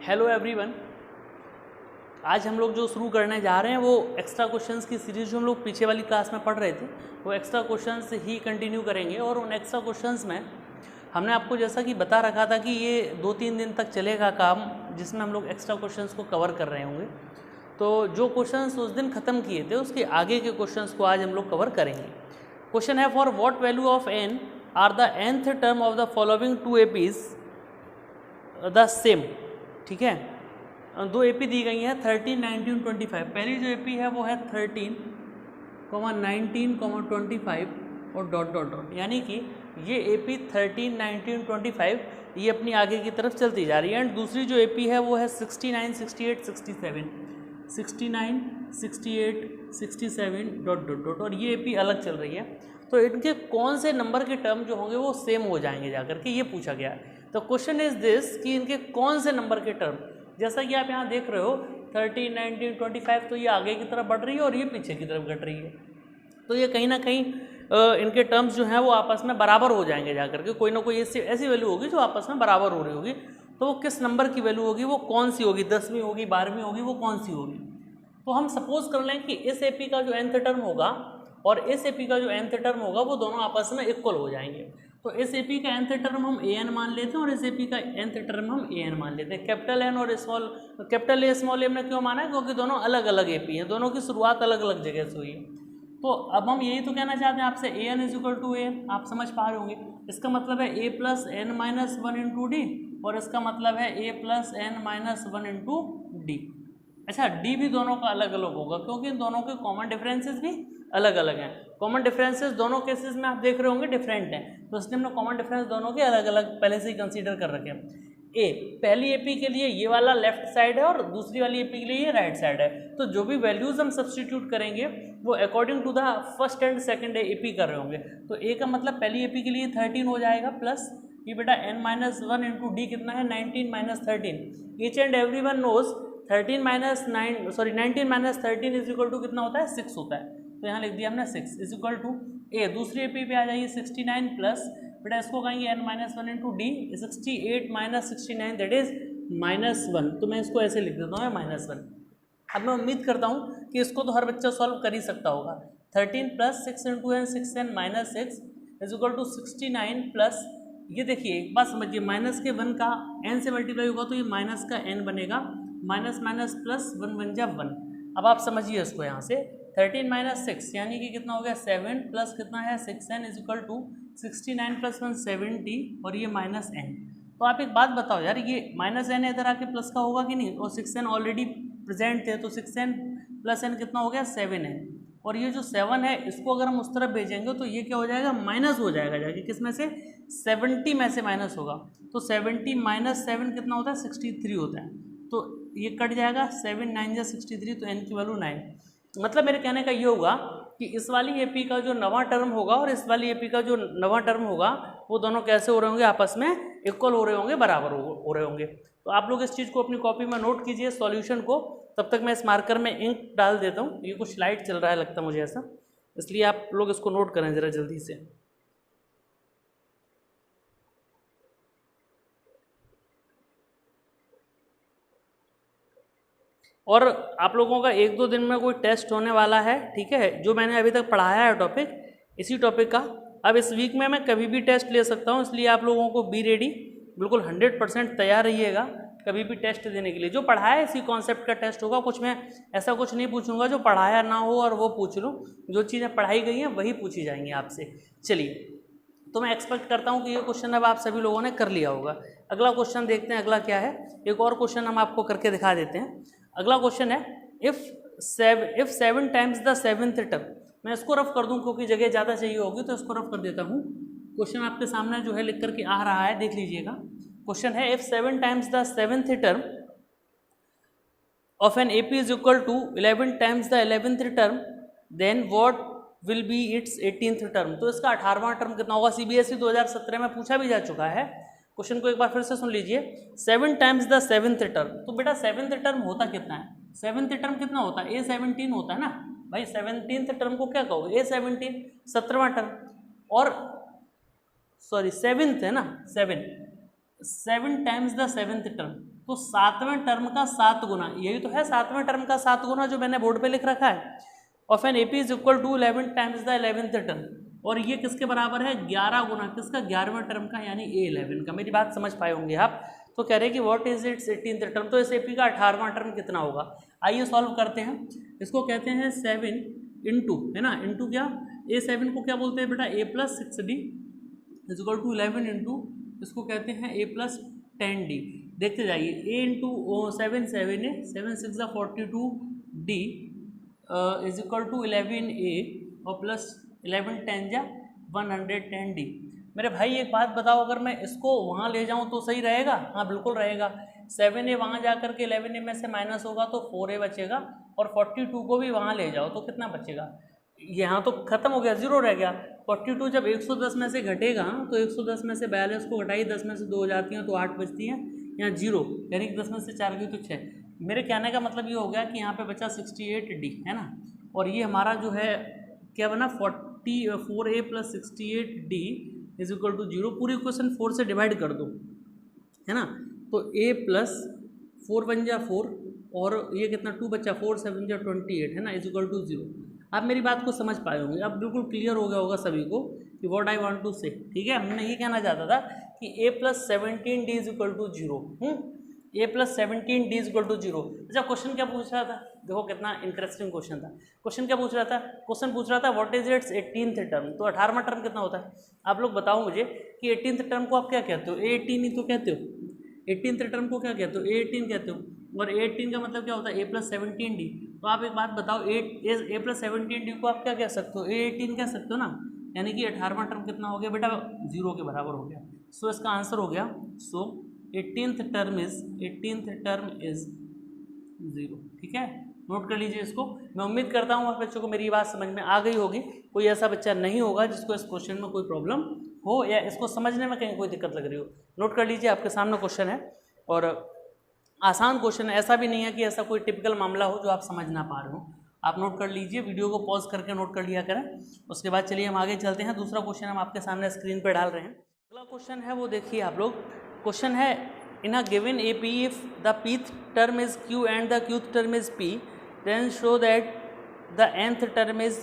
Hello everyone. आज हम लोग जो शुरू करने जा रहे हैं वो एक्स्ट्रा क्वेश्चंस की सीरीज जो हम लोग पीछे वाली क्लास में पढ़ रहे थे वो एक्स्ट्रा क्वेश्चंस ही कंटिन्यू करेंगे। और उन एक्स्ट्रा क्वेश्चंस में हमने आपको जैसा कि बता रखा था कि ये 2-3 दिन तक चलेगा काम, जिसमें हम लोग एक्स्ट्रा क्वेश्चंस को कवर कर रहे होंगे। तो जो क्वेश्चंस उस दिन ख़त्म किए थे उसके आगे के क्वेश्चंस को आज हम लोग कवर करेंगे। क्वेश्चन है, for what value of n are the nth term of the following 2 APs the same. ठीक है, 2 AP दी गई हैं 13, 19, 25। पहली जो AP है वो है 13, 19, 25 और डॉट डॉट डॉट, यानी कि ये AP 13, 19, 25 ये अपनी आगे की तरफ चलती जा रही है। एंड दूसरी जो AP है वो है 69, 68, 67, 69, 68, 67 डॉट डॉट डॉट, और ये AP अलग चल रही है। तो इनके कौन से नंबर के टर्म जो होंगे वो सेम हो जाएंगे जाकर के, ये पूछा गया है। तो क्वेश्चन इज दिस कि इनके कौन से नंबर के टर्म, जैसा कि आप यहाँ देख रहे हो 13, 19, 25, तो ये आगे की तरफ बढ़ रही है और ये पीछे की तरफ घट रही है। तो ये कहीं ना कहीं इनके टर्म्स जो हैं वो आपस में बराबर हो जाएंगे जाकर के। कोई ना कोई ऐसी वैल्यू होगी जो आपस में बराबर हो रही होगी। तो वो किस नंबर की वैल्यू होगी, वो कौन सी होगी, 10वीं होगी, 12वीं होगी, वो कौन सी होगी। तो हम सपोज कर लें कि इस AP का जो nth टर्म होगा और इस AP का जो nth टर्म होगा वो दोनों आपस में इक्वल हो जाएंगे। तो इस AP का nth टर्म हम an मान लेते हैं और इस AP का nth टर्म हम an मान लेते हैं। कैपिटल N और कैपिटल A स्मॉल a हमने क्यों माना है, क्योंकि दोनों अलग अलग AP हैं, दोनों की शुरुआत अलग अलग जगह से हुई है। तो अब हम यही तो कहना चाहते हैं आपसे, an = a, आप समझ पा रहे होंगे। इसका मतलब है a + n-1 × d, और इसका मतलब है a + n-1 × d। अच्छा, d भी दोनों का अलग अलग होगा क्योंकि इन दोनों के कॉमन डिफरेंसेस भी अलग अलग हैं। कॉमन डिफरेंसेस दोनों केसेस में आप देख रहे होंगे डिफरेंट हैं, तो इसलिए हमने कॉमन डिफरेंस दोनों के अलग अलग पहले से ही कंसीडर कर रखे हैं। पहली AP के लिए ये वाला लेफ्ट साइड है और दूसरी वाली AP के लिए ये राइट साइड है। तो जो भी वैल्यूज हम सब्सटीट्यूट करेंगे वो according to the first and second AP कर रहे होंगे। तो A का मतलब पहली AP के लिए 13 हो जाएगा, प्लस ये बेटा n-1 × d कितना है, 19 - 13। Each and every one knows 19 - 13 = कितना होता है, 6 होता है। तो यहाँ लिख दिया हमने 6 = A। दूसरी AP पे आ जाइए 69 प्लस बेटा इसको कहेंगे n-1 × d, 68 - 69 दैट इज -1। तो मैं इसको ऐसे लिख देता हूँ -1। अब मैं उम्मीद करता हूँ कि इसको तो हर बच्चा सॉल्व कर ही सकता होगा। 13 + 6 × n 6n - 6 = 69 प्लस, ये देखिए एक बात समझिए, माइनस के 1 का n से मल्टीप्लाई होगा तो ये माइनस का n बनेगा, माइनस माइनस प्लस 1 बन जा 1। अब आप समझिए इसको यहाँ से 13 - 6 यानी कि कितना हो गया 7 प्लस कितना है 6n = 69 + 1 70 और ये -n। तो आप एक बात बताओ यार, ये -n इधर आके प्लस का होगा कि नहीं, और 6n ऑलरेडी प्रेजेंट थे तो 6n + n कितना हो गया 7n। और ये जो 7 है इसको अगर हम उस तरफ भेजेंगे तो ये क्या हो जाएगा, माइनस हो जाएगा जाके, किस में से 70 में से माइनस होगा। तो 70 - 7 कितना होता है 63 होता है। तो ये कट जाएगा, 7 × 9 = 63, तो n की वैल्यू 9। मतलब मेरे कहने का ये होगा कि इस वाली AP का जो नवा टर्म होगा और इस वाली AP का जो नवा टर्म होगा वो दोनों कैसे हो रहे होंगे, आपस में इक्वल हो रहे होंगे, बराबर हो रहे होंगे। तो आप लोग इस चीज़ को अपनी कॉपी में नोट कीजिए सॉल्यूशन को। तब तक मैं इस मार्कर में इंक डाल देता हूँ, ये कुछ लाइट चल रहा है लगता मुझे ऐसा, इसलिए आप लोग इसको नोट करें ज़रा जल्दी से। और आप लोगों का 1-2 दिन में कोई टेस्ट होने वाला है, ठीक है, जो मैंने अभी तक पढ़ाया है टॉपिक, इसी टॉपिक का। अब इस वीक में मैं कभी भी टेस्ट ले सकता हूँ, इसलिए आप लोगों को बी रेडी, बिल्कुल 100% तैयार रहिएगा कभी भी टेस्ट देने के लिए। जो पढ़ाया है इसी कॉन्सेप्ट का टेस्ट होगा, कुछ मैं ऐसा कुछ नहीं पूछूंगा जो पढ़ाया ना हो और वो पूछ लूँ। जो चीज़ें पढ़ाई गई हैं वही पूछी जाएंगी आपसे। चलिए, तो मैं एक्सपेक्ट करता हूँ कि ये क्वेश्चन अब आप सभी लोगों ने कर लिया होगा। अगला क्वेश्चन देखते हैं, अगला क्या है। एक और क्वेश्चन हम आपको करके दिखा देते हैं। अगला क्वेश्चन है, if 7 times the 7th term. मैं इसको रफ कर दूं क्योंकि जगह ज़्यादा चाहिए होगी, तो इसको रफ कर देता हूँ। क्वेश्चन आपके सामने जो है लिख करके आ रहा है, देख लीजिएगा। क्वेश्चन है, if 7 times the 7th term of an AP is equal to 11 times the 11th term, then what will be its 18th term. तो इसका 18वां टर्म कितना होगा। CBSE 2017 में पूछा भी जा चुका है। क्वेश्चन को एक बार फिर से सुन लीजिए। 7 टाइम्स द 7th टर्म, तो बेटा 7th टर्म होता कितना है, 7th टर्म कितना होता है, A17 होता है ना भाई। 17th टर्म को क्या कहोगे, A17, 17वां टर्म। और सॉरी 7th है ना, 7 टाइम्स द 7th टर्म, तो 7वें टर्म का 7 गुना, यही तो है 7वें टर्म का 7 गुना जो मैंने बोर्ड पे लिख रखा है, of an AP is equal to 11 times the 11th term, और ये किसके बराबर है 11 गुना किसका 11वें टर्म का यानी A11 का। मेरी बात समझ पाए होंगे आप। तो कह रहे हैं कि what is it's 18th term, तो इस AP का 18वां टर्म कितना होगा, आइए सॉल्व करते हैं। इसको कहते हैं 7 इंटू, है ना, इंटू क्या, A7 को क्या बोलते हैं बेटा A+6D is equal to 11 into, इसको कहते हैं A+10D। देखते जाइए, A इंटू 7 7 है, 7 6 42D is equal to 11A और प्लस 11 10 जा 110D। मेरे भाई एक बात बताओ, अगर मैं इसको वहाँ ले जाऊँ तो सही रहेगा? हाँ बिल्कुल रहेगा। 7A वहाँ जा करके 11A में से माइनस होगा तो 4A बचेगा, और 42 को भी वहाँ ले जाओ तो कितना बचेगा, यहाँ तो खत्म हो गया, जीरो रह गया। 42 जब 110 में से घटेगा तो 110 में से 42 को घटाई, 10 में से 2 हो जाती हैं तो 8 बचती हैं, यहाँ जीरो, यानी कि 10 में से 4 गई तो 6। मेरे कहने का मतलब ये हो गया कि यहाँ पे बचा 68D, है ना, और ये हमारा जो है क्या बना 4A + 68D is equal to 0। पूरी इक्वेशन 4 से डिवाइड कर दो, है ना, तो A + 4 बन जा 4, और ये कितना 2 बच्चा 4 7 जा 28, है ना, इज इक्वल टू 0। आप मेरी बात को समझ पाए होंगे, अब बिल्कुल क्लियर हो गया होगा सभी को कि व्हाट आई वांट टू से। ठीक है, हमने ये कहना चाहता था कि A + 17D is equal to 0, A + 17D is equal to 0। अच्छा, क्वेश्चन क्या पूछ रहा था, देखो कितना इंटरेस्टिंग क्वेश्चन था। क्वेश्चन क्या पूछ रहा था, क्वेश्चन पूछ रहा था what is it's 18th term, तो 18वां टर्म कितना होता है। आप लोग बताओ मुझे कि 18th टर्म को आप क्या कहते हो, A18 ही तो कहते हो, 18th टर्म को क्या कहते हो, A18 कहते हो, और A18 का मतलब क्या होता है A + 17D। तो आप एक बात बताओ, A + 17D को आप क्या कह सकते हो, A18 कह सकते हो ना, यानी कि 18वां टर्म कितना हो गया बेटा 0 के बराबर हो गया। सो इसका आंसर हो गया, सो 18th टर्म इज 0। ठीक है, नोट कर लीजिए इसको। मैं उम्मीद करता हूँ आप बच्चों को मेरी बात समझ में आ गई होगी। कोई ऐसा बच्चा नहीं होगा जिसको इस क्वेश्चन में कोई प्रॉब्लम हो या इसको समझने में कहीं कोई दिक्कत लग रही हो। नोट कर लीजिए, आपके सामने क्वेश्चन है और आसान क्वेश्चन है, ऐसा भी नहीं है कि ऐसा कोई टिपिकल मामला हो जो आप समझ ना पा रहे हो। आप नोट कर लीजिए, वीडियो को पॉज करके नोट कर लिया करें। उसके बाद चलिए हम आगे चलते हैं। दूसरा क्वेश्चन हम आपके सामने स्क्रीन पर डाल रहे हैं। अगला क्वेश्चन है वो देखिए आप लोग। क्वेश्चन है in a given AP if the pth term is Q and the qth term is P, then show that the nth term is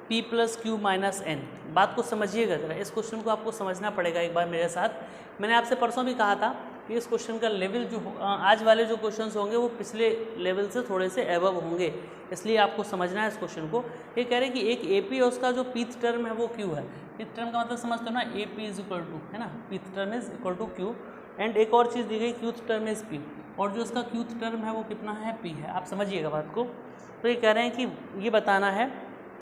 P + Q - n। बात को समझिएगा जरा, इस क्वेश्चन को आपको समझना पड़ेगा एक बार मेरे साथ। मैंने आपसे परसों भी कहा था कि इस क्वेश्चन का लेवल जो आज वाले जो क्वेश्चंस होंगे वो पिछले लेवल से थोड़े से एबव होंगे, इसलिए आपको समझना है इस क्वेश्चन को। ये कह रहे हैं कि एक AP है, उसका जो pth टर्म है वो Q है। pth टर्म का मतलब समझते हो ना, AP इज इक्वल टू, है ना, pth term is equal to Q, and एक और चीज़ दी गई qth टर्म इज P, और जो इसका qth टर्म है वो कितना है P है। आप समझिएगा बात को। तो ये कह रहे हैं कि ये बताना है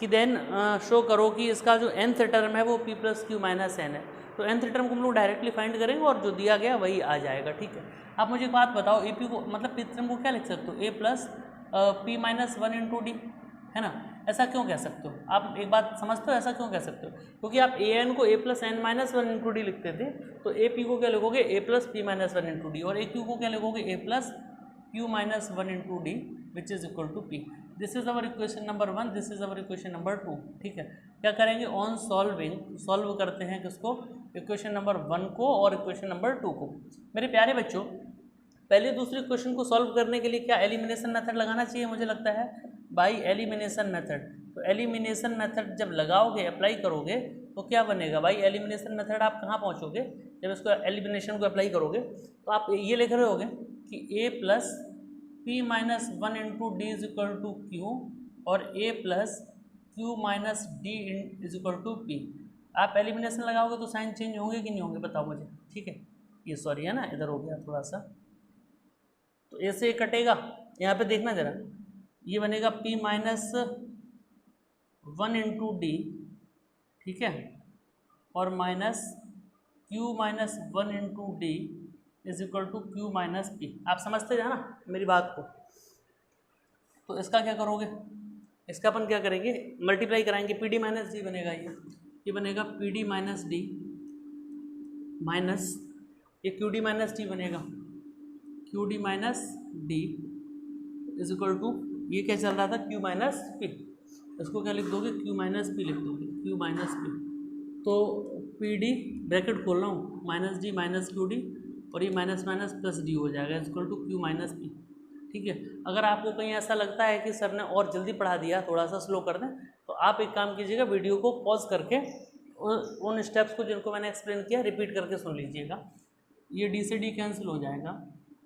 कि देन शो करो कि इसका जो nth टर्म है वो P + Q - n है। तो nth टर्म को हम लोग डायरेक्टली फाइंड करेंगे और जो दिया गया वही आ जाएगा। ठीक है, आप मुझे एक बात बताओ, AP को मतलब pth टर्म को क्या लिख सकते हो, A + P - 1 × D, है ना। ऐसा क्यों कह सकते हो, आप एक बात समझते हो ऐसा क्यों कह सकते हो, क्योंकि आप AN को A + n - 1 × D लिखते थे, तो AP को क्या लिखोगे A + P - 1 × D, और AQ को क्या लिखोगे A + Q - 1 × D which is equal to P। This is our equation number 1, this is our equation number 2। ठीक है, क्या करेंगे, ऑन सॉल्विंग सॉल्व करते हैं किसको, इक्वेशन नंबर 1 को और इक्वेशन नंबर 2 को। मेरे प्यारे बच्चों, पहले दूसरे क्वेश्चन को सॉल्व करने के लिए क्या एलिमिनेशन मेथड लगाना चाहिए, मुझे लगता है बाई एलिमिनेशन मेथड। तो एलिमिनेशन मेथड जब लगाओगे, अप्लाई करोगे, तो क्या बनेगा भाई, एलिमिनेशन मेथड आप कहाँ पहुँचोगे, जब इसको एलिमिनेशन को अप्लाई करोगे तो आप ये लिख रहे होगे कि A + P - 1 × D is equal to Q और A + Q - D is equal to P। आप एलिमिनेशन लगाओगे तो साइन चेंज होंगे कि नहीं होंगे, बताओ मुझे। ठीक है, ये सॉरी है ना, इधर हो गया थोड़ा सा, तो A से कटेगा, यहाँ पे देखना जरा, ये बनेगा P - 1 × D, ठीक है, और minus Q - 1 × D is equal to Q - P। आप समझते हैं ना मेरी बात को। तो इसका क्या करोगे, इसका अपन क्या करेंगे, मल्टीप्लाई कराएंगे, PD - D बनेगा, ये बनेगा PD - D माइनस ये QD - D बनेगा, QD - D is equal to, ये क्या चल रहा था Q - P, इसको क्या लिख दोगे Q - P लिख दोगे, Q - P। तो PD ब्रैकेट खोल रहा हूँ, -D - QD और ये माइनस माइनस प्लस डी हो जाएगा equal to Q minus P. ठीक है, अगर आपको कहीं ऐसा लगता है कि सर ने और जल्दी पढ़ा दिया, थोड़ा सा स्लो कर दें, तो आप एक काम कीजिएगा, वीडियो को पॉज करके उन स्टेप्स को जिनको मैंने एक्सप्लेन किया रिपीट करके सुन लीजिएगा। ये डी से डी कैंसिल हो जाएगा,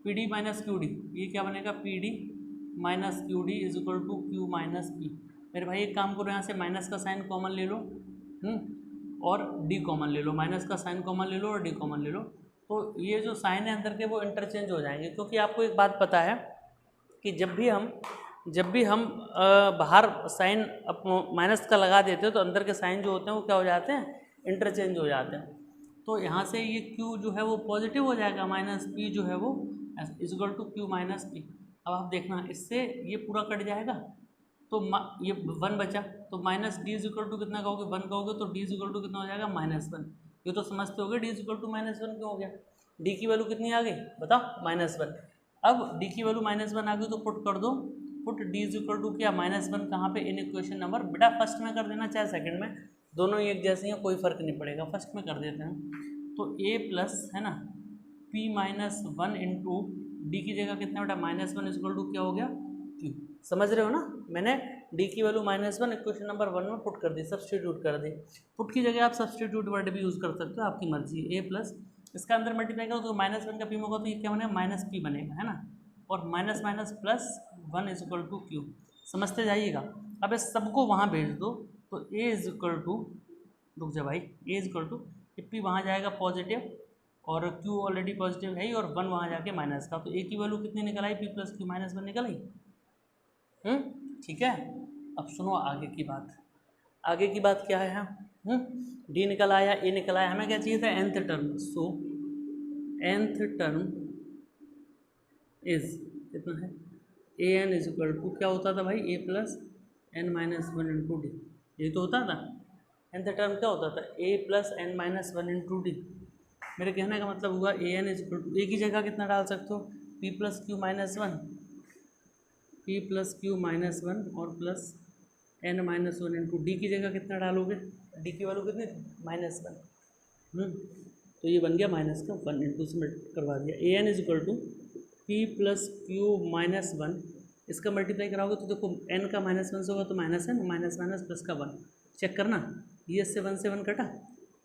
P D minus Q D, ये क्या बनेगा P D minus Q D is equal to Q minus P. मेरे भाई एक काम करो, यहाँ से माइनस का साइन कॉमन ले लो और डी कॉमन ले लो, माइनस का साइन कॉमन ले लो और डी कॉमन ले लो, तो ये जो साइन है अंदर के वो इंटरचेंज हो जाएंगे। क्योंकि आपको एक बात पता है कि जब भी हम बाहर साइन माइनस का लगा देते हैं तो अंदर के साइन जो होते हैं वो क्या हो जाते हैं, इंटरचेंज हो जाते हैं। तो यहाँ से ये q जो है वो पॉजिटिव हो जाएगा, माइनस p जो है वो equal to q minus p। अब आप देखना इससे ये पूरा कट जाएगा तो ये 1 बचा, तो minus D is equal to कितना कहोगे 1 कहोगे, तो डी इज इक्वल टू कितना हो जाएगा -1। ये तो समझते होगे डी इज इक्वल टू -1 क्यों हो गया, डी की वैल्यू कितनी आ गई बताओ -1। अब डी की वैल्यू -1 आ गई तो पुट कर दो, put D is equal to क्या -1 कहाँ पे इन इक्वेशन नंबर, बेटा फर्स्ट में कर देना चाहे सेकंड में, दोनों ही एक जैसे हैं, कोई फर्क नहीं पड़ेगा, फर्स्ट में कर देते हैं। तो a प्लस है ना p माइनस 1 इंटू डी की जगह कितना बेटा -1 इक्वल टू क्या हो गया q। समझ रहे हो ना, मैंने d की वैल्यू -1 इक्वेशन नंबर 1 में पुट कर दी, सब्सटीट्यूट कर दी। पुट की जगह आप सब्सटीट्यूट वर्ड भी यूज़ कर सकते हो, आपकी मर्जी। a प्लस इसका अंदर मल्टीप्लाई करो तो -1 का p होगा तो ये क्या बनेगा -p बनेगा, है ना, और minus minus plus 1 is equal to Q. समझते जाइएगा। अब इस सबको वहाँ भेज दो तो a इज इक्वल टू, रुक जा भाई, a is equal to p वहाँ जाएगा पॉजिटिव और q ऑलरेडी पॉजिटिव है ही, और 1 वहाँ जाके माइनस का, तो a की वैल्यू कितनी निकल आई p प्लस क्यू -1 निकल आई। ठीक है, अब सुनो आगे की बात। आगे की बात क्या है यहाँ, d निकल आया, a निकल आया, हमें क्या चाहिए था nth term. So nth term is कितना है A N is equal to क्या होता था भाई a plus n minus 1 into D, यही तो होता था। nth टर्म क्या होता था a plus n minus 1 into D. मेरे कहने का मतलब हुआ ए एन इज इक्वल टू, ए की जगह कितना डाल सकते हो p plus Q minus 1, p plus Q minus 1 और plus n minus 1 into D की जगह कितना डालोगे, डी की वैल्यू कितनी थी -1। तो ये बन गया माइनस का 1 इंटू से करवा दिया। A N is equal to p plus Q minus 1, इसका मल्टीप्लाई कराओगे तो देखो n का -1 से होगा तो minus n, minus minus plus का 1, चेक करना ये से 1 से 1 कटा,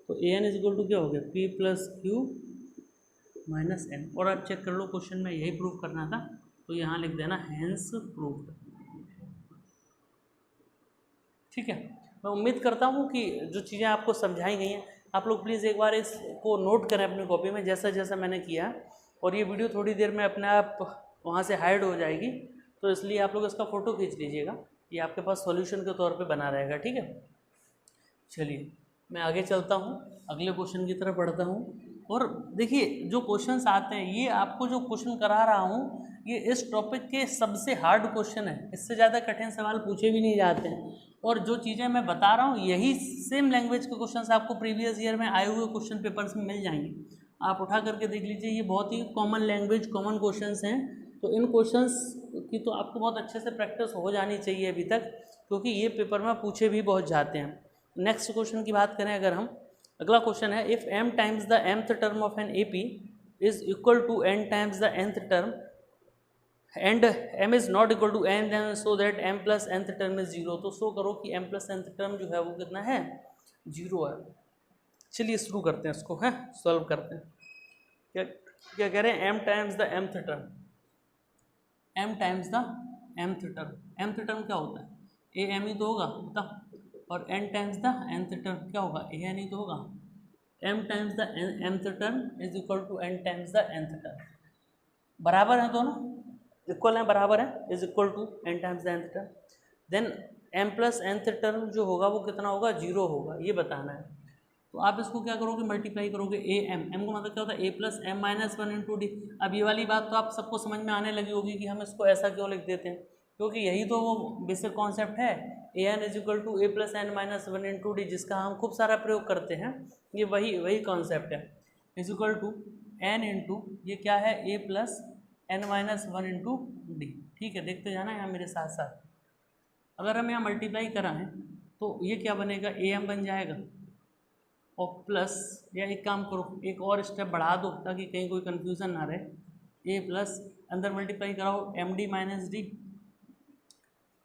तो ए एन इज इक्वल टू क्या हो गया p plus Q minus n। और आप चेक कर लो क्वेश्चन में यही प्रूव करना था, तो यहाँ लिख देना हैंस प्रूव्ड। ठीक है, मैं उम्मीद करता हूँ कि जो चीज़ें आपको समझाई गई हैं आप लोग प्लीज़ एक बार इसको नोट करें अपनी कॉपी में, जैसा जैसा मैंने किया। और ये वीडियो थोड़ी देर में अपने आप वहाँ से हाइड हो जाएगी, तो इसलिए आप लोग इसका फ़ोटो खींच लीजिएगा, ये आपके पास सॉल्यूशन के तौर पे बना रहेगा। ठीक है, चलिए मैं आगे चलता हूँ, अगले क्वेश्चन की तरफ बढ़ता हूँ। और देखिए जो क्वेश्चंस आते हैं, ये आपको जो क्वेश्चन करा रहा हूँ ये इस टॉपिक के सबसे हार्ड क्वेश्चन है, इससे ज़्यादा कठिन सवाल पूछे भी नहीं जाते हैं। और जो चीज़ें मैं बता रहा हूँ यही सेम लैंग्वेज के क्वेश्चंस आपको प्रीवियस ईयर में आए हुए क्वेश्चन पेपर्स में मिल जाएंगे, आप उठा करके देख लीजिए। ये बहुत ही कॉमन लैंग्वेज कॉमन क्वेश्चंस हैं, तो इन क्वेश्चंस की तो आपको बहुत अच्छे से प्रैक्टिस हो जानी चाहिए अभी तक, क्योंकि ये पेपर में पूछे भी बहुत जाते हैं। नेक्स्ट क्वेश्चन की बात करें अगर हम, अगला क्वेश्चन है if m times the mth term of an AP is equal to n times the nth term and m is not equal to n then so that m plus nth term is 0। तो show करो कि m plus nth term जो है वो कितना है 0 है। चलिए शुरू करते हैं इसको, है सॉल्व करते हैं। क्या कह रहे हैं m times the mth term, m times the mth term, mth term क्या होता है a m ही तो होगा बता, और n times the nth term क्या होगा a n ही तो होगा। m times the mth term is equal to n times the nth term, बराबर है दोनों, इक्वल है, बराबर है, is equal to n times the nth term. Then m plus nth term जो होगा वो कितना होगा 0 होगा, ये बताना है। तो आप इसको क्या करोगे मल्टीप्लाई करोगे a m, m का मतलब क्या होता है a plus m minus 1 into D. अब ये वाली बात तो आप सबको समझ में आने लगी होगी कि हम इसको ऐसा क्यों लिख देते हैं, क्योंकि यही तो वो बेसिक कॉन्सेप्ट है A N is equal to A plus N minus 1 into D, जिसका हम खूब सारा प्रयोग करते हैं। ये वही कॉन्सेप्ट है, is equal to N into ये क्या है A plus N minus 1 into D. ठीक है, देखते जाना यहाँ मेरे साथ साथ। अगर हम यहाँ मल्टीप्लाई कराएं तो ये क्या बनेगा ए एम बन जाएगा और प्लस, या एक काम करो, एक और स्टेप बढ़ा दो ताकि कहीं कोई कन्फ्यूज़न ना रहे। ए प्लस अंदर मल्टीप्लाई कराओ एम डी माइनस डी,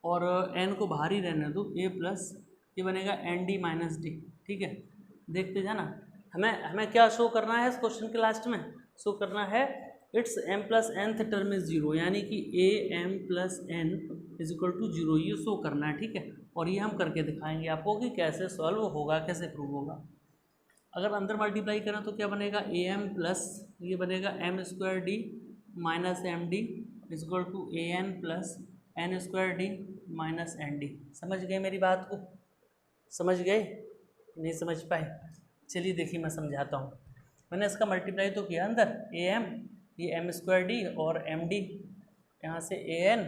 और एन को बाहर ही रहने दो, ए प्लस ये बनेगा एन डी माइनस डी। ठीक है, देखते जाना। हमें क्या शो करना है इस क्वेश्चन के लास्ट में? शो करना है its M plus nth term is zero, यानी कि A M plus N is equal to zero, ये शो करना है। ठीक है, और ये हम करके दिखाएंगे आपको कि कैसे सॉल्व होगा, कैसे प्रूव होगा। अगर अंदर मल्टीप्लाई करें तो क्या बनेगा? ए एम प्लस ये बनेगा M square D minus M D is equal to A N plus N square D minus N D. समझ गए मेरी बात को? समझ गए? नहीं समझ पाए? चलिए देखिए मैं समझाता हूँ। मैंने इसका मल्टीप्लाई तो किया अंदर, ए एम ये एम स्क्वायर डी और एम डी, यहाँ से A N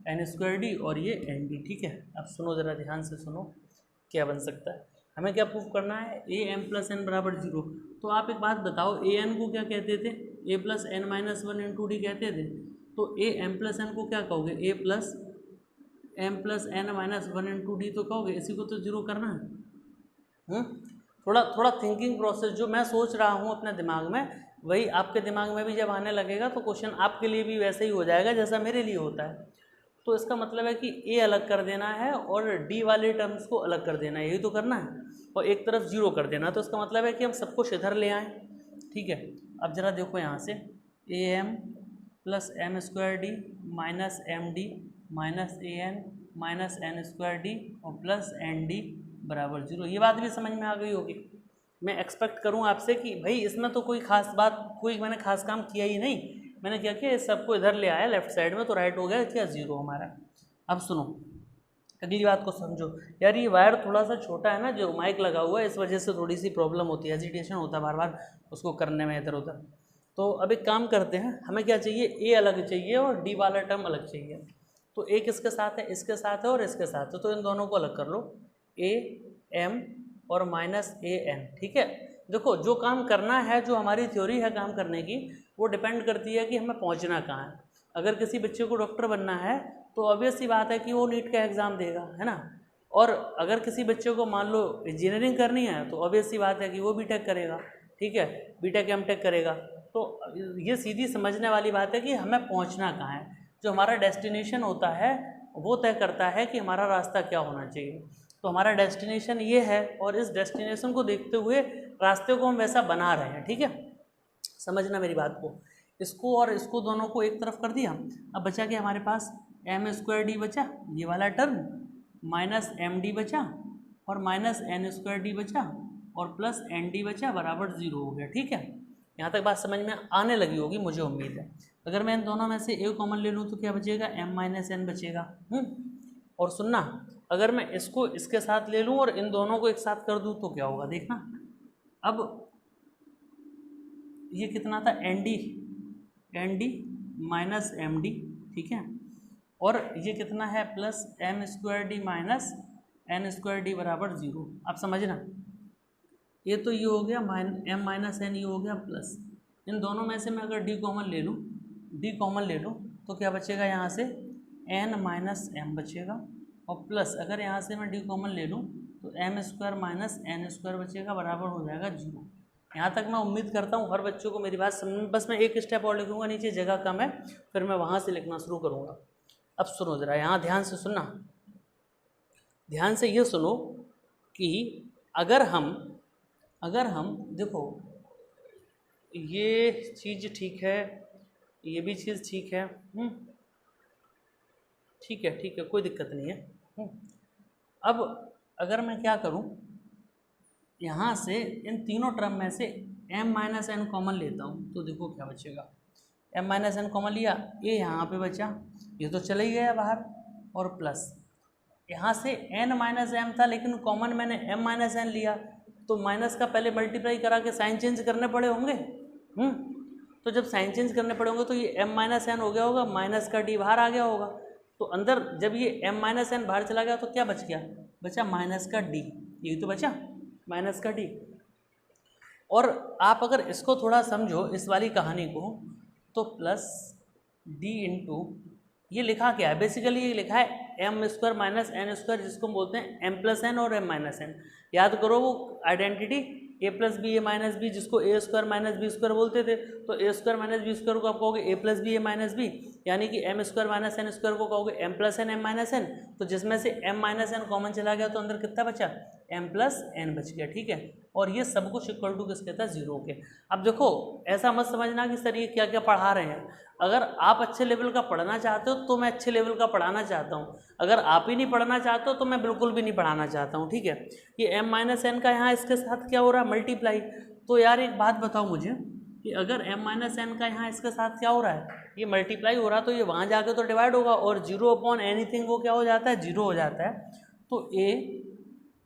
N square D और ये एन डी। ठीक है, अब सुनो ज़रा ध्यान से सुनो क्या बन सकता है। हमें क्या प्रूव करना है? ए एम प्लस एन बराबर जीरो। तो आप एक बात बताओ, ए एन को क्या कहते थे? A plus N minus one into D कहते थे। तो ए एम प्लस एन को क्या कहोगे? A plus M plus N minus one into D तो कहोगे। इसी को तो जीरो करना है। थोड़ा थिंकिंग प्रोसेस जो मैं सोच रहा हूँ अपने दिमाग में, वही आपके दिमाग में भी जब आने लगेगा तो क्वेश्चन आपके लिए भी वैसे ही हो जाएगा जैसा मेरे लिए होता है। तो इसका मतलब है कि ए अलग कर देना है और डी वाले टर्म्स को अलग कर देना है, यही तो करना है, और एक तरफ जीरो कर देना। तो इसका मतलब है कि हम सब कुछ इधर ले आएँ। ठीक है, अब ज़रा देखो यहाँ से, A M plus M square D minus M D minus A N minus N square D और प्लस एन डी बराबर जीरो। ये बात भी समझ में आ गई होगी। मैं एक्सपेक्ट करूँ आपसे कि भाई इसमें तो कोई खास बात, कोई मैंने खास काम किया ही नहीं। मैंने क्या किया, इस सबको इधर ले आया लेफ्ट साइड में, तो राइट हो गया क्या? जीरो हमारा। अब सुनो अगली बात को समझो। यार ये वायर थोड़ा सा छोटा है ना, जो माइक लगा हुआ है, इस वजह से थोड़ी सी प्रॉब्लम होती है, हेजिटेशन होता है बार बार उसको करने में इधर उधर। तो अब एक काम करते हैं, हमें क्या चाहिए? ए अलग चाहिए और डी वाला टर्म अलग चाहिए। तो एक इसके साथ है, इसके साथ है और इसके साथ है, तो इन दोनों को अलग कर लो, ए एम और माइनस ए एन। ठीक है, देखो जो काम करना है, जो हमारी थ्योरी है काम करने की, वो डिपेंड करती है कि हमें पहुंचना कहाँ है। अगर किसी बच्चे को डॉक्टर बनना है तो ऑब्वियस सी बात है कि वो नीट का एग्ज़ाम देगा, है ना। और अगर किसी बच्चे को मान लो इंजीनियरिंग करनी है तो ऑब्वियस सी बात है कि वो बीटेक करेगा। ठीक है, बीटेक एमटेक करेगा। तो ये सीधी समझने वाली बात है कि हमें पहुँचना कहाँ है। जो हमारा डेस्टिनेशन होता है वो तय करता है कि हमारा रास्ता क्या होना चाहिए। तो हमारा डेस्टिनेशन ये है और इस डेस्टिनेशन को देखते हुए रास्ते को हम वैसा बना रहे हैं। ठीक है, समझना मेरी बात को। इसको और इसको दोनों को एक तरफ कर दिया। अब बचा क्या हमारे पास? एम स्क्वायर डी बचा, ये वाला टर्म, माइनस एम डी बचा और माइनस एन स्क्वायर डी बचा और प्लस एन डी बचा, बराबर जीरो हो गया। ठीक है, यहाँ तक बात समझ में आने लगी होगी मुझे उम्मीद है। अगर मैं इन दोनों में से ए कॉमन ले लूँ तो क्या बचेगा? एम माइनस एन बचेगा। और सुनना, अगर मैं इसको इसके साथ ले लूँ और इन दोनों को एक साथ कर दूँ तो क्या होगा देखना। अब ये कितना था? N D minus M D. ठीक है, और ये कितना है? Plus M square D minus N square D बराबर जीरो। अब समझना, ये तो ये हो गया एम माइनस एन, ये हो गया प्लस। इन दोनों में से मैं अगर डी कॉमन ले लूँ तो क्या बचेगा? यहाँ से एन माइनस एम बचेगा और प्लस अगर यहाँ से मैं डी कॉमन ले लूँ तो M square minus N square बचेगा, बराबर हो जाएगा जीरो। यहाँ तक मैं उम्मीद करता हूँ हर बच्चों को मेरी बात समझ। बस मैं एक स्टेप और लिखूँगा, नीचे जगह कम है, फिर मैं वहाँ से लिखना शुरू करूँगा। अब सुनो ज़रा, यहाँ ध्यान से सुनना, ध्यान से ये सुनो कि अगर हम देखो ये चीज़ ठीक है, ये भी चीज़ ठीक है, ठीक है, कोई दिक्कत नहीं है। अब अगर मैं क्या करूं, यहाँ से इन तीनों टर्म में से m माइनस एन कॉमन लेता हूँ तो देखो क्या बचेगा। m माइनस एन कॉमन लिया, a यहाँ पे बचा, ये तो चला ही गया बाहर, और प्लस यहाँ से n माइनस एम था लेकिन कॉमन मैंने m माइनस एन लिया, तो माइनस का पहले मल्टीप्लाई करा के साइन चेंज करने पड़े होंगे। तो जब साइन चेंज करने पड़े होंगे तो ये m माइनस एन हो गया होगा, माइनस का d बाहर आ गया होगा। तो अंदर जब ये m माइनस एन बाहर चला गया तो क्या बच गया? बचा माइनस का d, यही तो बचा माइनस का d। और आप अगर इसको थोड़ा समझो इस वाली कहानी को, तो प्लस d इंटू ये लिखा क्या है? बेसिकली ये लिखा है M square minus N square, जिसको बोलते हैं m प्लस एन और m माइनस एन। याद करो वो identity A plus B A minus B, जिसको A square minus B square बोलते थे, तो A square minus B square को आप कहोगे A plus B A minus B, यानी कि M square minus N square को कहोगे M plus N M minus N. तो जिसमें से एम माइनस एन कॉमन चला गया तो अंदर कितना बचा, एम प्लस एन बच गया, ठीक है। और ये सब कुछ इक्वल टू किसके था, जीरो के। अब देखो ऐसा मत समझना कि सर ये क्या क्या पढ़ा रहे हैं, अगर आप अच्छे लेवल का पढ़ना चाहते हो तो मैं अच्छे लेवल का पढ़ाना चाहता हूँ, अगर आप ही नहीं पढ़ना चाहते हो तो मैं बिल्कुल भी नहीं पढ़ाना चाहता हूँ, ठीक है। ये एम माइनस एन का यहाँ इसके साथ क्या हो रहा है, मल्टीप्लाई। तो यार एक बात बताओ मुझे कि अगर एम माइनस एन का यहाँ इसके साथ क्या हो रहा है, ये मल्टीप्लाई हो रहा है, तो ये वहाँ जाके तो डिवाइड होगा और जीरो अपॉन एनीथिंग वो क्या हो जाता है, जीरो हो जाता है। तो ए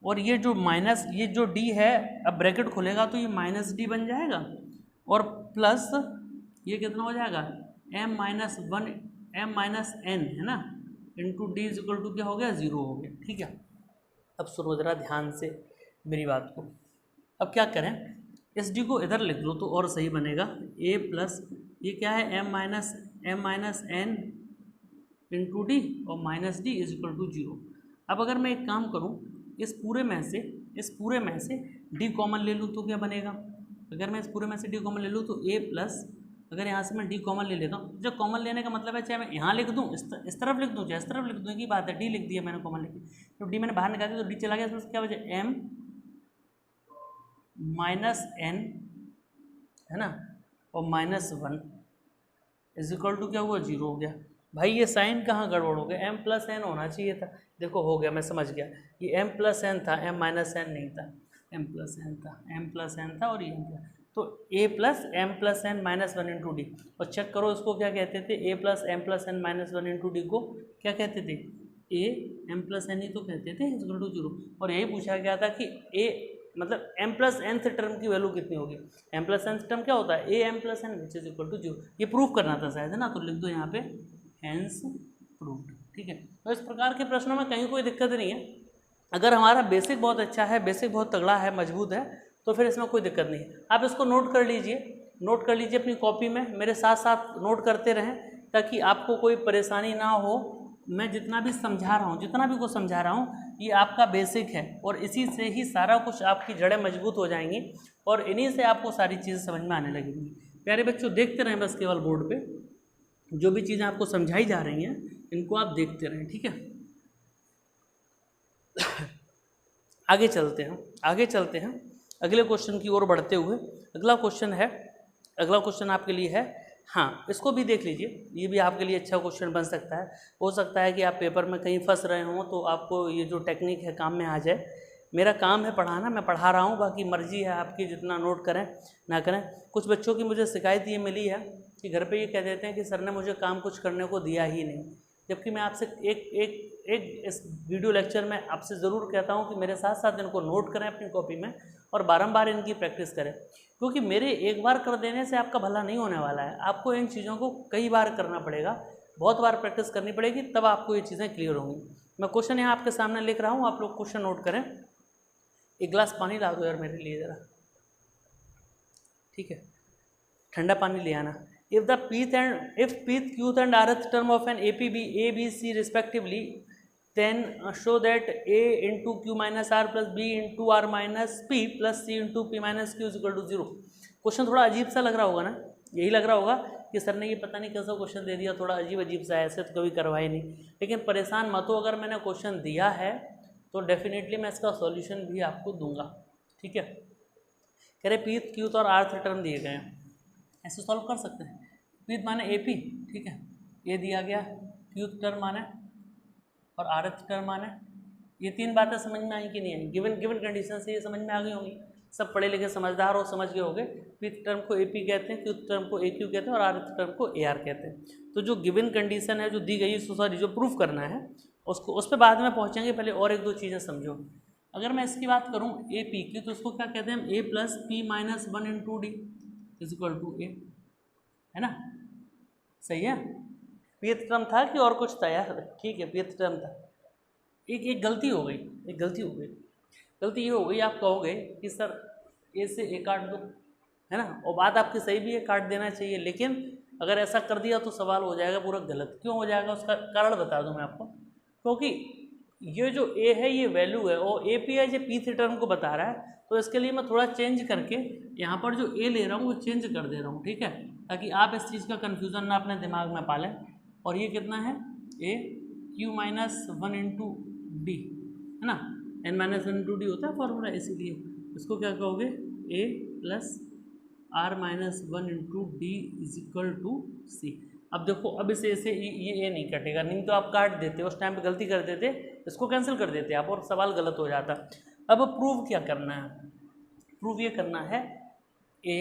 और ये जो माइनस, ये जो डी है, अब ब्रैकेट खुलेगा तो ये माइनस डी बन जाएगा और प्लस ये कितना हो जाएगा, M minus one M minus N है ना, into D is equal to क्या हो गया, जीरो हो गया, ठीक है। अब सुनो जरा ध्यान से मेरी बात को। अब क्या करें, इस डी को इधर लिख लो तो और सही बनेगा, ए प्लस ये क्या है, M minus N into D और minus D is equal to zero. अब अगर मैं एक काम करूं, इस पूरे में से डी कॉमन ले लूँ तो क्या बनेगा, अगर मैं इस पूरे में से डी कॉमन ले लूँ तो ए प्लस, अगर यहाँ से मैं डी कॉमन ले लेता हूँ, जब कॉमन लेने का मतलब है चाहे मैं यहाँ लिख दूँ, इस तरफ लिख दूँ, चाहे इस तरफ लिख दूँ, की बात है, डी लिख दिया मैंने कॉमन लेके, तो डी मैंने बाहर निकाल दिया तो डी चला गया, इसमें क्या वजह, एम माइनस एन है ना और minus one is equal to क्या हुआ, जीरो हो गया। भाई ये साइन कहाँ गड़बड़ हो गया, एम प्लस एन होना चाहिए था, देखो हो गया, मैं समझ गया, ये एम प्लस एन था, एम माइनस एन नहीं था, एम प्लस एन था और ये एम था, तो A plus M plus N minus one into D. और चेक करो इसको क्या कहते थे, A plus M plus N minus one into D को क्या कहते थे, ए एम प्लस एन ही तो कहते थे इज इक्वल टू जीरो। और यही पूछा गया था कि ए मतलब एम प्लस एनथ टर्म की वैल्यू कितनी होगी, एम प्लस एनथ टर्म क्या होता है, A M plus N which is equal to zero. ये प्रूफ करना था शायद, है ना, तो लिख दो यहाँ पे हेंस प्रूव्ड, ठीक है। तो इस प्रकार के प्रश्नों में कहीं कोई दिक्कत नहीं है, अगर हमारा बेसिक बहुत अच्छा है, बेसिक बहुत तगड़ा है, मजबूत है, तो फिर इसमें कोई दिक्कत नहीं है। आप इसको नोट कर लीजिए अपनी कॉपी में, मेरे साथ साथ नोट करते रहें ताकि आपको कोई परेशानी ना हो। मैं जितना भी समझा रहा हूँ, जितना भी कुछ समझा रहा हूँ, ये आपका बेसिक है और इसी से ही सारा कुछ आपकी जड़ें मजबूत हो जाएंगी और इन्हीं से आपको सारी चीज़ें समझ में आने लगेंगी। प्यारे बच्चों देखते रहें बस केवल बोर्ड पे जो भी चीज़ें आपको समझाई जा रही हैं इनको आप देखते रहें, ठीक है। आगे चलते हैं अगले क्वेश्चन की ओर बढ़ते हुए। अगला क्वेश्चन आपके लिए है, हाँ इसको भी देख लीजिए, ये भी आपके लिए अच्छा क्वेश्चन बन सकता है। हो सकता है कि आप पेपर में कहीं फंस रहे हों तो आपको ये जो टेक्निक है काम में आ जाए। मेरा काम है पढ़ाना, मैं पढ़ा रहा हूँ, बाकी मर्जी है आपकी जितना नोट करें ना करें। कुछ बच्चों की मुझे शिकायत ये मिली है कि घर पे ये कह देते हैं कि सर ने मुझे काम कुछ करने को दिया ही नहीं, जबकि मैं आपसे एक इस वीडियो लेक्चर में आपसे ज़रूर कहता हूँ कि मेरे साथ साथ इनको नोट करें अपनी कॉपी में और बारंबार इनकी प्रैक्टिस करें, क्योंकि मेरे एक बार कर देने से आपका भला नहीं होने वाला है। आपको इन चीज़ों को कई बार करना पड़ेगा, बहुत बार प्रैक्टिस करनी पड़ेगी, तब आपको ये चीज़ें क्लियर होंगी। मैं क्वेश्चन यहाँ आपके सामने लिख रहा हूँ, आप लोग क्वेश्चन नोट करें। एक गिलास पानी ला दो यार मेरे लिए ज़रा, ठीक है, ठंडा पानी ले आना। If pth, qth and rth term of an AP be A, B, C respectively, then show that A into Q minus R plus B into R minus P plus C into P minus Q is equal to 0। Question थोड़ा अजीब सा लग रहा होगा ना, यही लग रहा होगा कि सर ने ये पता नहीं कैसा क्वेश्चन दे दिया, थोड़ा अजीब सा है, ऐसे तो कभी करवाए नहीं। लेकिन परेशान मत हो, अगर मैंने क्वेश्चन दिया है तो डेफिनेटली मैं इसका सॉल्यूशन भी आपको दूंगा, ठीक है। कह रहे पीथ क्यूथ और आर्थ टर्म दिए गए हैं, ऐसे सॉल्व कर सकते हैं। पीथ माने एपी, ठीक है, ये दिया गया, क्यूथ टर्म माने और आर्थ टर्म माने। ये तीन बातें समझ में आई कि नहीं आई, गिवन कंडीशन से ये समझ में आ गई होंगी, सब पढ़े लिखे समझदार हो समझ गए होंगे। पीथ टर्म को एपी कहते हैं, क्यूथ टर्म को एक्यू कहते हैं और आर्थ टर्म को एआर कहते हैं। तो जो गिवन कंडीशन है जो दी गई है, सॉरी जो प्रूफ करना है उसको, उस पर बाद में पहुँचेंगे, पहले और एक दो चीज़ें समझो। अगर मैं इसकी बात करूँ ए पी की, तो उसको क्या कहते हैं, A plus P minus one into D is equal to A, है ना, सही है। पीथ टर्म था कि और कुछ था यार, ठीक है पीथ टर्म था। एक गलती हो गई, गलती ये हो गई, आप कहोगे कि सर ए से ए काट दो, है ना, और बात आपकी सही भी है, काट देना चाहिए, लेकिन अगर ऐसा कर दिया तो सवाल हो जाएगा पूरा गलत। क्यों हो जाएगा, उसका कारण बता दूं मैं आपको। क्योंकि ये जो ए है ये वैल्यू है और ए पी है जो पीथ टर्म को बता रहा है, तो इसके लिए मैं थोड़ा चेंज करके यहाँ पर जो ए ले रहा हूँ वो चेंज कर दे रहा हूँ, ठीक है, ताकि आप इस चीज़ का कन्फ्यूज़न ना अपने दिमाग में पालें। और ये कितना है, ए क्यू माइनस 1 इंटू डी, है ना, n माइनस 1 इंटू डी होता है फॉर्मूला, इसीलिए इसको क्या कहोगे, A plus R minus 1 into D is equal to C. अब देखो, अब इसे ऐसे ये ए नहीं कटेगा, नहीं तो आप काट देते, उस टाइम पे गलती कर देते, इसको कैंसिल कर देते आप और सवाल गलत हो जाता। अब प्रूव क्या करना है, प्रूव ये करना है, ए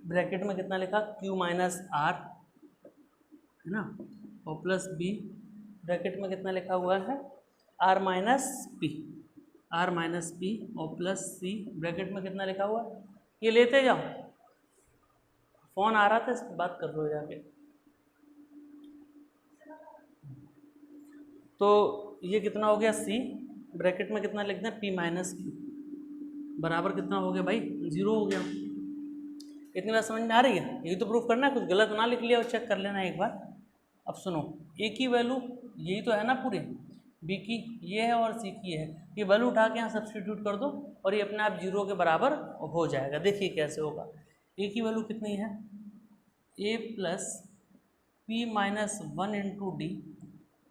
ब्रैकेट में कितना लिखा, क्यू माइनस आर, है ना, और प्लस बी ब्रैकेट में कितना लिखा हुआ है, R minus P, R minus P, और प्लस सी ब्रैकेट में कितना लिखा हुआ है, ये लेते जाओ, फोन आ रहा था, इस बात कर लो जाके। तो ये कितना हो गया, सी ब्रैकेट में कितना लिखते हैं, पी माइनस क्यू, बराबर कितना हो गया भाई, 0 हो गया। इतनी बात समझ में आ रही है, यही तो प्रूफ करना है, कुछ गलत ना लिख लिया और चेक कर लेना एक बार। अब सुनो, ए की वैल्यू यही तो है ना पूरी, बी की ये है और सी की है, ये वैल्यू उठा के यहाँ सब्सटीट्यूट कर दो और ये अपने आप 0 के बराबर हो जाएगा। देखिए कैसे होगा, ए की वैल्यू कितनी है, A plus P minus 1 into D,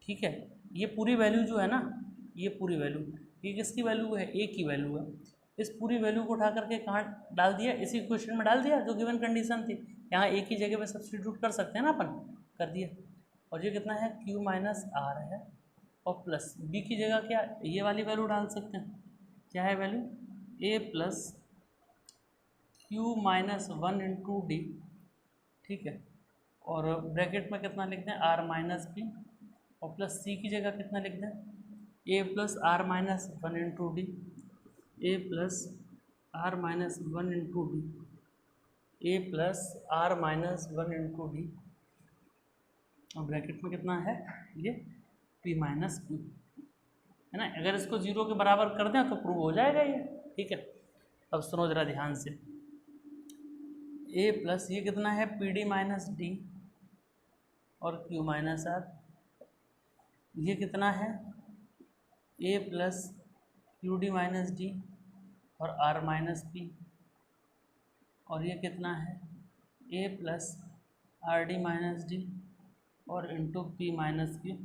ठीक है, ये पूरी वैल्यू जो है ना, ये पूरी वैल्यू, ये किसकी वैल्यू है, ए की वैल्यू है। इस पूरी वैल्यू को उठा करके कहाँ डाल दिया, इसी क्वेश्चन में डाल दिया जो गिवन कंडीशन थी, यहाँ ए की जगह पे सब्सटीट्यूट कर सकते हैं ना अपन, कर दिया। और ये कितना है, क्यू माइनस आर है, और प्लस बी की जगह क्या, ये वाली वैल्यू डाल सकते हैं, क्या है value, A plus Q minus 1 into D, ठीक है, और ब्रैकेट में कितना लिख दें, आर माइनस पी, और प्लस सी की जगह कितना लिख दें, A plus R minus 1 into D, A plus R minus 1 into D, A plus R minus 1 into D, और ब्रैकेट में कितना है, ये पी माइनस क्यू, है ना। अगर इसको 0 के बराबर कर दें तो प्रूव हो जाएगा ये, ठीक है। अब सुनो जरा ध्यान से, ए प्लस ये कितना है, पी डी माइनस डी और क्यू माइनस आर, ये कितना है, A plus Q D minus D और आर माइनस पी, और ये कितना है, A plus R D minus D और into P minus Q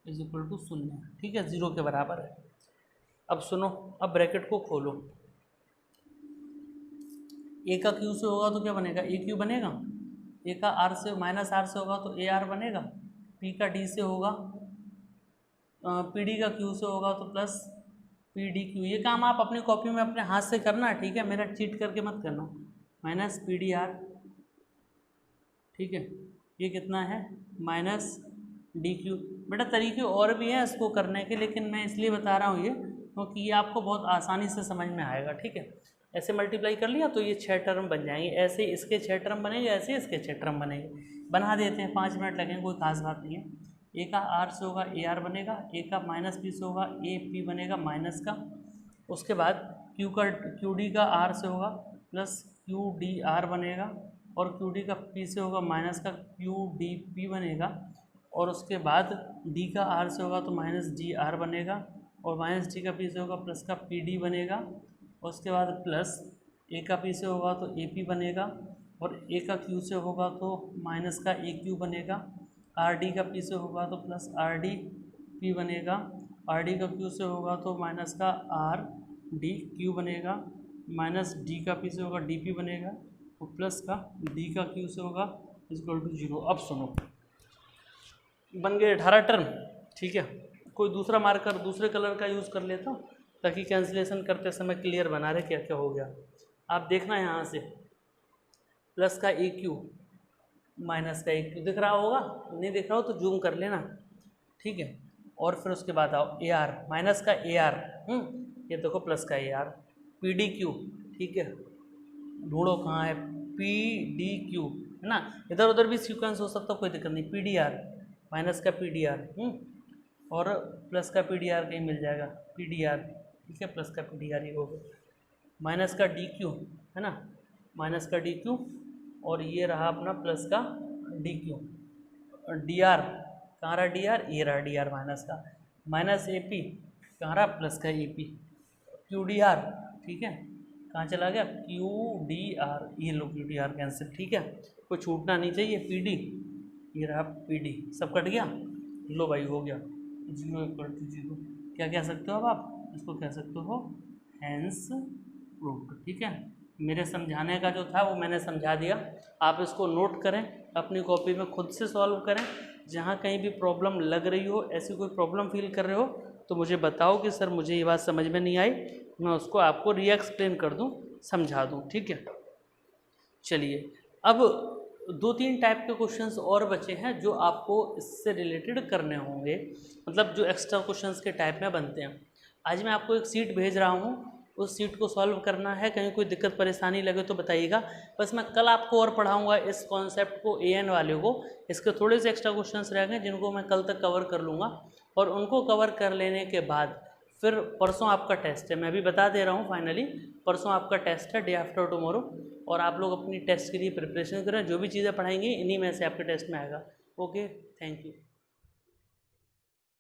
is equal to 0, ठीक है, 0 के बराबर है। अब सुनो, अब ब्रैकेट को खोलो, ए का क्यू से होगा तो क्या बनेगा, ए क्यू बनेगा, ए का आर से माइनस आर से होगा तो ए आर बनेगा, पी का डी से होगा, पी डी का क्यू से होगा तो प्लस पी डी क्यू। ये काम आप अपनी कॉपी में अपने हाथ से करना, ठीक है, मेरा चीट करके मत करना, माइनस पी डी आर, ठीक है, ये कितना है, माइनस डी क्यू। बेटा तरीके और भी हैं इसको करने के, लेकिन मैं इसलिए बता रहा हूँ ये क्योंकि ये आपको बहुत आसानी से समझ में आएगा, ठीक है। ऐसे मल्टीप्लाई कर लिया तो ये 6 टर्म बन जाएंगे, ऐसे इसके 6 टर्म बनेंगे, ऐसे इसके 6 टर्म बनेंगे, बना देते हैं, 5 मिनट लगेंगे, कोई खास बात नहीं है। ए का आर से होगा ए आर बनेगा, ए का माइनस पी से होगा ए पी बनेगा माइनस का, उसके बाद क्यू डी का आर से होगा प्लस क्यू डी आर बनेगा, और क्यू डी का पी से होगा माइनस का क्यू डी पी बनेगा, और उसके बाद डी का आर से होगा तो माइनस डी आर बनेगा, और माइनस डी का पी से होगा प्लस का पी डी बनेगा, उसके बाद प्लस ए का पी से होगा तो ए पी बनेगा, और ए का क्यू से होगा तो माइनस का ए क्यू बनेगा, आर डी का पी से होगा तो प्लस आर डी पी बनेगा, आर डी का क्यू से होगा तो माइनस का आर डी क्यू बनेगा, माइनस डी का पी से होगा डी पी बनेगा, और प्लस का डी का क्यू से होगा इक्वल टू 0। अब सुनो, बन गए 18 टर्म, ठीक है। कोई दूसरा मार्कर दूसरे कलर का यूज़ कर लेता हूँ ताकि कैंसिलेशन करते समय क्लियर बना रहे क्या क्या हो गया। आप देखना यहाँ से, प्लस का ए क्यू माइनस का ए क्यू दिख रहा होगा, नहीं दिख रहा हो तो जूम कर लेना, ठीक है। और फिर उसके बाद आओ ए आर, माइनस का ए आर, ये देखो प्लस का A R, P D Q, ठीक है, ढूंढो कहाँ है, पी डी क्यू, है ना, इधर उधर भी सीक्वेंस हो सकता, कोई दिक्कत नहीं, पी डी आर माइनस का पी डी आर, और प्लस का पी डी आर कहीं मिल जाएगा, पी डी आर, ठीक है, प्लस का पी डी आर ये हो गया, माइनस का डी क्यू, है ना, माइनस का डी क्यू, और ये रहा अपना प्लस का डी क्यू, डी आर कहाँ रहा, डी आर ये रहा डी आर माइनस का, माइनस ए पी कहाँ रहा, प्लस का ए पी, QDR, ठीक है, कहाँ चला गया QDR, ये लो QDR कैंसिल, ठीक है, कोई छूटना नहीं चाहिए। PD, ये रहा PD, सब कट गया, लो भाई हो गया 0 क्या कह सकते हो अब आप इसको कह सकते हो हैंस प्रूव्ड, ठीक है। मेरे समझाने का जो था वो मैंने समझा दिया, आप इसको नोट करें, अपनी कॉपी में खुद से सॉल्व करें। जहाँ कहीं भी प्रॉब्लम लग रही हो, ऐसी कोई प्रॉब्लम फील कर रहे हो तो मुझे बताओ कि सर मुझे ये बात समझ में नहीं आई, मैं उसको आपको री-एक्सप्लेन कर दूँ, समझा दूँ, ठीक है। चलिए अब 2-3 टाइप के क्वेश्चंस और बचे हैं जो आपको इससे रिलेटेड करने होंगे, मतलब जो एक्स्ट्रा क्वेश्चंस के टाइप में बनते हैं। आज मैं आपको एक सीट भेज रहा हूँ, उस सीट को सॉल्व करना है, कहीं कोई दिक्कत परेशानी लगे तो बताइएगा। बस मैं कल आपको और पढ़ाऊँगा इस कॉन्सेप्ट को, AN वाले को। इसके थोड़े से एक्स्ट्रा क्वेश्चंस रह गए जिनको मैं कल तक कवर कर लूँगा, और उनको कवर कर लेने के बाद फिर परसों आपका टेस्ट है। मैं भी बता दे रहा हूँ फाइनली, परसों आपका टेस्ट है, डे आफ्टर टुमारो, और आप लोग अपनी टेस्ट के लिए प्रिपरेशन करें। जो भी चीज़ें पढ़ाएंगे इन्हीं में से आपके टेस्ट में आएगा। Okay, thank you.